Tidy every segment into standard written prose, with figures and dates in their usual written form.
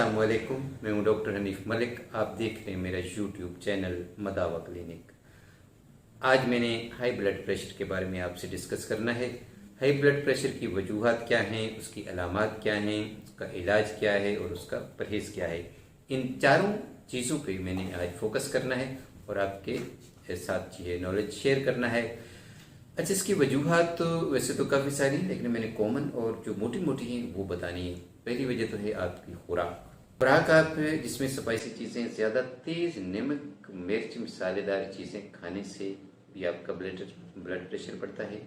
अस्सलामुअलैकुम, मैं हूं डॉक्टर हनीफ मलिक। आप देख रहे हैं मेरा यूट्यूब चैनल मदावा क्लिनिक। आज मैंने हाई ब्लड प्रेशर के बारे में आपसे डिस्कस करना है। हाई ब्लड प्रेशर की वजूहात क्या हैं, उसकी अलामात क्या हैं, उसका इलाज क्या है और उसका परहेज़ क्या है। इन चारों चीज़ों पे मैंने आज फोकस करना है और आपके साथ ये नॉलेज शेयर करना है। अच्छा, इसकी वजूहात तो वैसे तो काफ़ी सारी, लेकिन मैंने कॉमन और जो मोटी मोटी हैं वो बतानी है। पहली वजह तो है आपकी खुराक आप जिसमें स्पाइसी चीज़ें, ज़्यादा तेज़ नमक मिर्च मसालेदार चीज़ें खाने से भी आपका ब्लड प्रेशर बढ़ता है।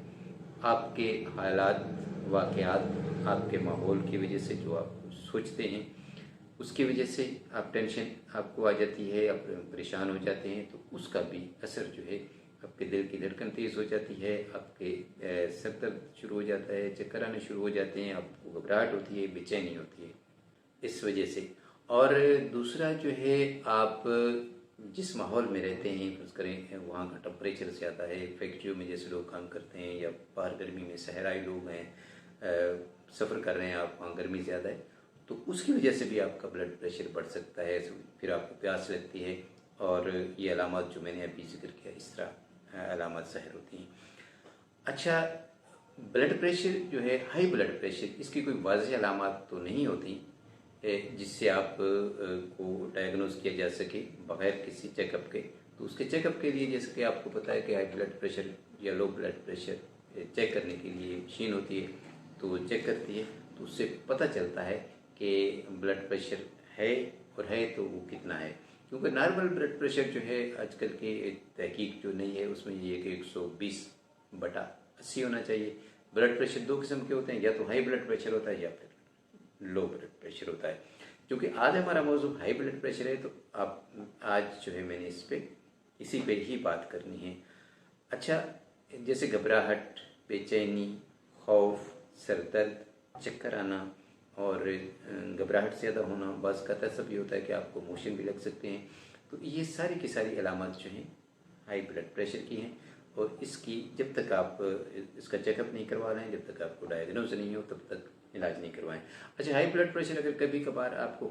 आपके हालात वाक़यात, आपके माहौल की वजह से जो आप सोचते हैं उसकी वजह से आप टेंशन आपको आ जाती है, आप परेशान हो जाते हैं, तो उसका भी असर जो है आपके दिल की धड़कन तेज़ हो जाती है, आपके सर दर्द शुरू हो जाता है, चक्कर आने शुरू हो जाते हैं, आपको घबराहट होती है, बेचैनी होती है इस वजह से। और दूसरा जो है, आप जिस माहौल में रहते हैं, फर्ज करें वहाँ का टेम्परेचर ज़्यादा है, फैक्ट्रियों में जैसे लोग काम करते हैं या बाहर गर्मी में सहराई लोग हैं, सफ़र कर रहे हैं आप, वहाँ गर्मी ज़्यादा है, तो उसकी वजह से भी आपका ब्लड प्रेशर बढ़ सकता है। फिर आपको प्यास लगती है और ये अलामत जो मैंने अभी जिक्र किया, इस तरह अलामत ज़ाहिर होती हैं। अच्छा, ब्लड प्रेशर जो है, हाई ब्लड प्रेशर, इसकी कोई वाज़ेह अलामत तो नहीं होती जिससे आप को डायग्नोज किया जा सके बग़ैर किसी चेकअप के। तो उसके चेकअप के लिए, जैसे कि आपको पता है कि हाई ब्लड प्रेशर या लो ब्लड प्रेशर चेक करने के लिए मशीन होती है, तो वो चेक करती है, तो उससे पता चलता है कि ब्लड प्रेशर है, और है तो वो कितना है। क्योंकि नॉर्मल ब्लड प्रेशर जो है, आजकल की तहकीक जो नहीं है उसमें ये है कि 120/80 होना चाहिए। ब्लड प्रेशर दो किस्म के होते हैं, या तो हाई ब्लड प्रेशर होता है या फिर लो ब्लड प्रेशर होता है। क्योंकि आज हमारा मौजूद हाई ब्लड प्रेशर है, तो आप आज जो है मैंने इसी पे ही बात करनी है। अच्छा, जैसे घबराहट, बेचैनी, खौफ, सर दर्द, चक्कर आना और घबराहट ज़्यादा होना, बस का ऐसा भी होता है कि आपको मोशन भी लग सकते हैं। तो ये सारी की सारी अलामत जो हैं हाई ब्लड प्रेशर की हैं, और इसकी जब तक आप इसका चेकअप नहीं करवा रहे हैं, जब तक आपको डायग्नोज नहीं हो, तब तक इलाज नहीं करवाएं। अच्छा, हाई ब्लड प्रेशर अगर कभी कभार आपको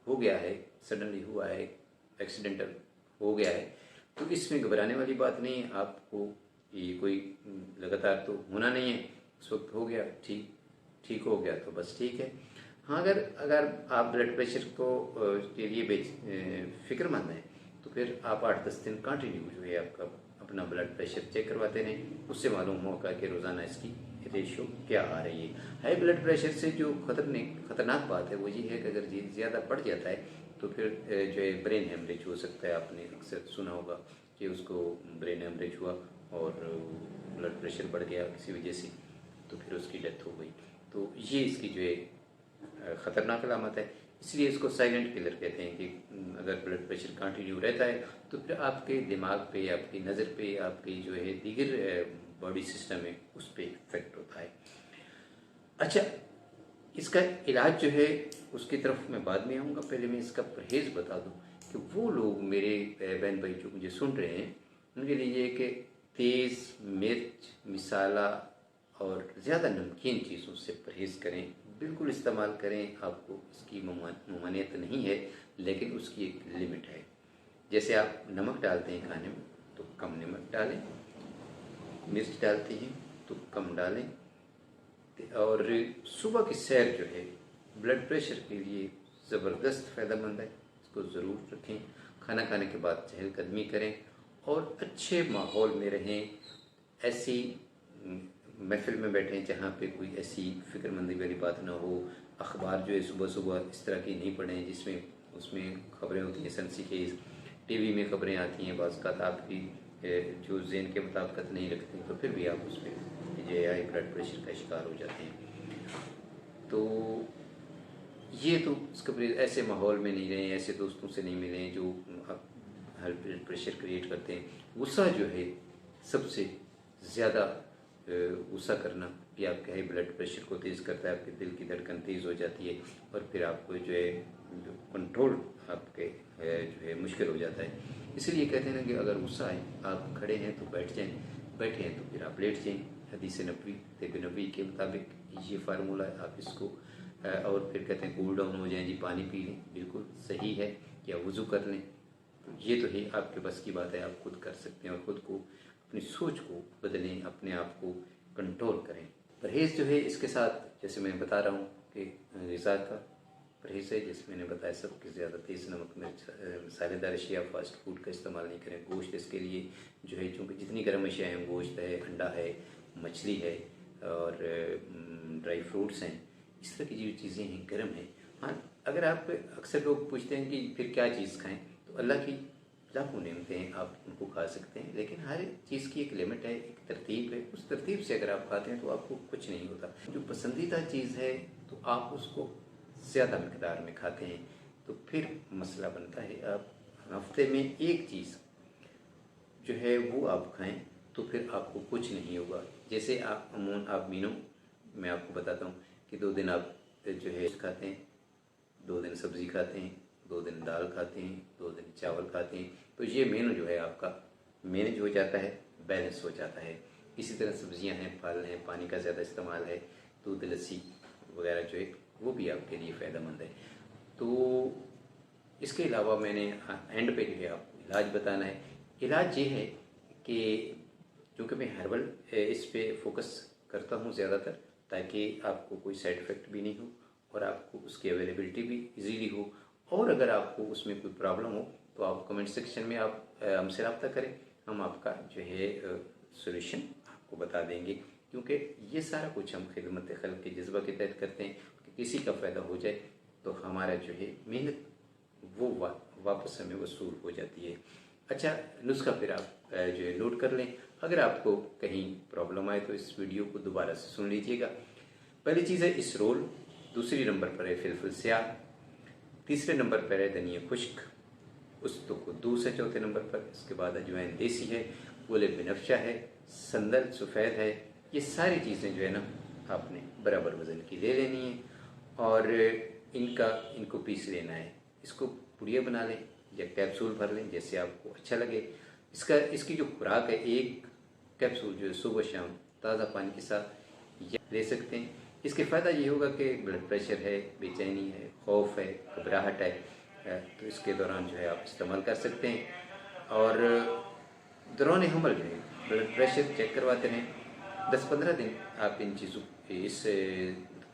हो गया है, सडनली हुआ है, एक्सीडेंटल हो गया है, तो इसमें घबराने वाली बात नहीं है। आपको ये कोई लगातार तो होना नहीं है, उस वक्त हो गया, ठीक हो गया तो बस ठीक है। हाँ, अगर आप ब्लड प्रेशर के लिए फिक्रमंद हैं, तो फिर आप 8-10 दिन कंटिन्यू जो है आपका अपना ब्लड प्रेशर चेक करवाते रहें। उससे मालूम होगा कि रोज़ाना इसकी रेशियो क्या आ रही है। हाई ब्लड प्रेशर से जो खतरनाक बात है वो ये है कि अगर ज़्यादा बढ़ जाता है तो फिर जो है ब्रेन हेमरेज हो सकता है। आपने अक्सर सुना होगा कि उसको ब्रेन हेमरेज हुआ और ब्लड प्रेशर बढ़ गया किसी वजह से, तो फिर उसकी डेथ हो गई। तो ये इसकी जो है ख़तरनाक अलामत है। इसलिए इसको साइलेंट किलर कहते हैं कि अगर ब्लड प्रेशर कंटिन्यू रहता है तो फिर आपके दिमाग पे, आपकी नज़र पे, आपकी जो है दीगर बॉडी सिस्टम है उस पर इफेक्ट होता है। अच्छा, इसका इलाज जो है उसकी तरफ मैं बाद में आऊँगा, पहले मैं इसका परहेज़ बता दूँ कि वो लोग, मेरे बहन भाई जो मुझे सुन रहे हैं, उनके लिए ये कि तेज़ मिर्च मसाला और ज़्यादा नमकीन चीज़ों से परहेज़ करें, बिल्कुल इस्तेमाल करें। आपको इसकी ममानियत नहीं है, लेकिन उसकी एक लिमिट है। जैसे आप नमक डालते हैं खाने में तो कम नमक डालें, मिर्च डालते हैं तो कम डालें, और सुबह की सैर जो है ब्लड प्रेशर के लिए ज़बरदस्त फ़ायदेमंद है, इसको ज़रूर रखें। खाना खाने के बाद चहलकदमी करें और अच्छे माहौल में रहें। ऐसी महफिल में बैठें जहाँ पे कोई ऐसी फ़िक्रमंदी वाली बात ना हो। अखबार जो है सुबह सुबह इस तरह की नहीं पढ़ें जिसमें उसमें खबरें होती हैं सनसनीखेज़। टीवी में खबरें आती हैं, बाज़ अवक़ात आपकी जो ज़हन के मुताबिक नहीं रखती, तो फिर भी आप उसमें जो है हाई ब्लड प्रेशर का शिकार हो जाते हैं। तो ये तो इसका ऐसे माहौल में नहीं रहें, ऐसे दोस्तों से नहीं मिलें जो हाई ब्लड प्रेशर क्रिएट करते हैं। गुस्सा जो है, सबसे ज़्यादा गुस्सा करना भी आपके हाई ब्लड प्रेशर को तेज़ करता है, आपके दिल की धड़कन तेज़ हो जाती है, और फिर आपको जो है कंट्रोल आपके जो है मुश्किल हो जाता है। इसलिए कहते हैं ना कि अगर गुस्सा आए, आप खड़े हैं तो बैठ जाएं, बैठे हैं तो फिर आप लेट जाएं। हदीस नबवी, तिब नबवी के मुताबिक ये फार्मूला है, आप इसको और फिर कहते हैं कूल डाउन हो जाए जी, पानी पी लें, बिल्कुल सही है, या वज़ू कर लें। तो ये तो है आपके बस की बात है, आप खुद कर सकते हैं और ख़ुद को अपनी सोच को बदलें, अपने आप को कंट्रोल करें। परहेज़ जो है इसके साथ जैसे मैं बता रहा हूँ कि ग़िज़ा का परहेज़ है, जैसे मैंने बताया सबसे ज़्यादा तेज़ नमक मिर्च मसालेदार अशिया फास्ट फूड का इस्तेमाल नहीं करें। गोश्त इसके लिए जो है, चूँकि जितनी गर्म अशिया हैं, गोश्त है, अंडा है, मछली है और ड्राई फ्रूट्स हैं, इस तरह की जो चीज़ें हैं गर्म हैं। हाँ, अगर आप, अक्सर लोग पूछते हैं कि फिर क्या चीज़ खाएँ, तो अल्लाह की लाखों नेमतें हैं, आप उनको खा सकते हैं, लेकिन हर चीज़ की एक लिमिट है, एक तरतीब है। उस तरतीब से अगर आप खाते हैं तो आपको कुछ नहीं होता। जो पसंदीदा चीज़ है तो आप उसको ज़्यादा मकदार में खाते हैं, तो फिर मसला बनता है। आप हफ्ते में एक चीज़ जो है वो आप खाएं तो फिर आपको कुछ नहीं होगा। जैसे आप अमूमन आप मीनू, मैं आपको बताता हूँ कि 2 दिन आप जो है खाते हैं, 2 दिन सब्ज़ी खाते हैं, 2 दिन दाल खाते हैं, 2 दिन चावल खाते हैं, तो ये मेनू जो है आपका मैनेज हो जाता है, बैलेंस हो जाता है। इसी तरह सब्जियां हैं, फल हैं, पानी का ज़्यादा इस्तेमाल है, दूध लस्सी वगैरह जो है वो भी आपके लिए फ़ायदेमंद है। तो इसके अलावा मैंने एंड पे जो है आपको इलाज बताना है। इलाज ये है कि क्योंकि मैं हर्बल इस पे फोकस करता हूँ ज़्यादातर, ताकि आपको कोई साइड इफ़ेक्ट भी नहीं हो और आपको उसकी अवेलेबिलिटी भी इजीली हो। और अगर आपको उसमें कोई प्रॉब्लम हो तो आप कमेंट सेक्शन में आप हमसे रब्ता करें, हम आपका जो है सॉल्यूशन आपको बता देंगे। क्योंकि ये सारा कुछ हम खिदमत खल्क़ के जज्बा के तहत करते हैं कि किसी का फ़ायदा हो जाए तो हमारा जो है मेहनत वो वापस हमें वसूल हो जाती है। अच्छा, नुस्खा फिर आप जो है नोट कर लें। अगर आपको कहीं प्रॉब्लम आए तो इस वीडियो को दोबारा से सुन लीजिएगा। पहली चीज़ है इसरोल, दूसरी नंबर पर है फिलफिल स्याह, तीसरे नंबर पर है धनिया खुश्क, उस्तो कद्दूस है चौथे नंबर पर, इसके बाद अजवाइन देसी है, गुल बिनफ्शा है, संदल सफ़ेद है। ये सारी चीज़ें जो है ना आपने बराबर वज़न की ले लेनी है और इनको पीस लेना है। इसको पुड़िया बना लें या कैप्सूल भर लें, जैसे आपको अच्छा लगे। इसकी जो खुराक है, एक कैप्सूल जो है सुबह शाम ताज़ा पानी के साथ ले सकते हैं। इसके फ़ायदा ये होगा कि ब्लड प्रेशर है, बेचैनी है, खौफ है, घबराहट है, तो इसके दौरान जो है आप इस्तेमाल कर सकते हैं। और दौरान हमल जो है ब्लड प्रेशर चेक करवाते रहें। 10-15 दिन आप इस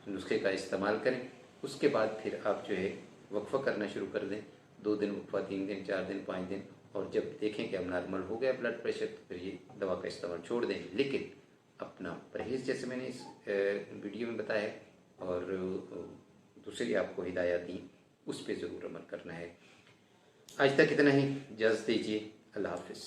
नुस्खे का इस्तेमाल करें। उसके बाद फिर आप जो है वक्फ़ा करना शुरू कर दें। 2 दिन वक्फ़ा, 3 दिन, 4 दिन, 5 दिन, और जब देखें कि अब नॉर्मल हो गया ब्लड प्रेशर तो फिर ये दवा का इस्तेमाल छोड़ दें। लेकिन अपना परहेज़ जैसे मैंने इस वीडियो में बताया और दूसरी आपको हिदायत दी, उस पर ज़रूर अमल करना है। आज तक इतना ही, इजाज़त दीजिए, अल्लाह हाफ़िज़।